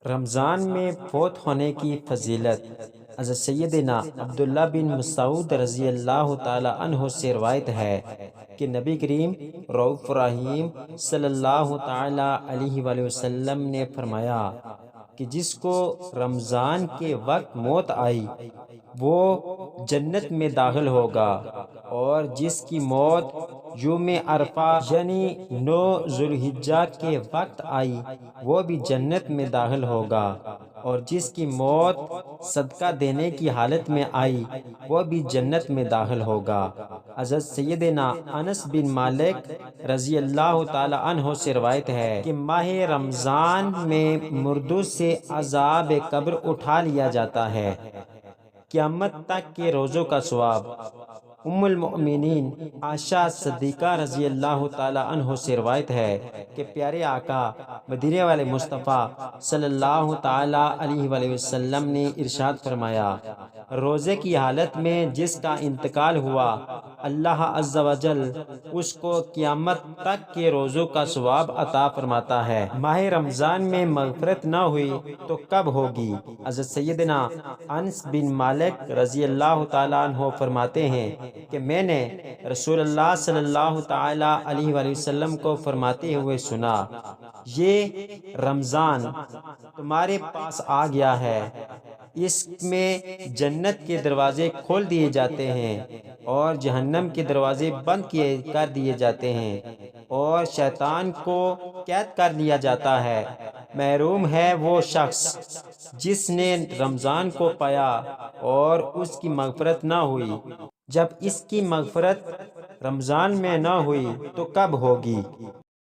رمضان میں فوت ہونے کی فضیلت۔ حضرت سیدنا عبداللہ بن مسعود رضی اللہ تعالی عنہ سے روایت ہے کہ نبی کریم رؤوف رحیم صلی اللہ تعالی علیہ وآلہ وسلم نے فرمایا کہ جس کو رمضان کے وقت موت آئی وہ جنت میں داخل ہوگا، اور جس کی موت یوم عرفہ یعنی 9 ذوالحجہ کے وقت آئی وہ بھی جنت میں داخل ہوگا، اور جس کی موت صدقہ دینے کی حالت میں آئی وہ بھی جنت میں داخل ہوگا۔ حضرت سیدنا انس بن مالک رضی اللہ تعالی عنہ سے روایت ہے کہ ماہ رمضان میں مردوں سے عذاب قبر اٹھا لیا جاتا ہے۔ قیامت تک کے روزوں کا ثواب۔ ام المؤمنین عائشہ صدیقہ رضی اللہ تعالی عنہ سے روایت ہے کہ پیارے آقا مدینے والے مصطفیٰ صلی اللہ تعالی علیہ وآلہ وسلم نے ارشاد فرمایا، روزے کی حالت میں جس کا انتقال ہوا اللہ عز و جل اس کو قیامت تک کے روزوں کا ثواب عطا فرماتا ہے۔ ماہ رمضان میں مغفرت نہ ہوئی تو کب ہوگی؟ حضرت سیدنا انس بن مالک رضی اللہ تعالیٰ عنہ فرماتے ہیں کہ میں نے رسول اللہ صلی اللہ تعالی علیہ وآلہ وسلم کو فرماتے ہوئے سنا، یہ رمضان تمہارے پاس آ گیا ہے، اس میں جنت کے دروازے کھول دیے جاتے ہیں اور جہنم کے دروازے بند کر دیے جاتے ہیں، اور شیطان کو قید کر لیا جاتا ہے۔ محروم ہے وہ شخص جس نے رمضان کو پایا اور اس کی مغفرت نہ ہوئی۔ جب اس کی مغفرت رمضان میں نہ ہوئی تو کب ہوگی؟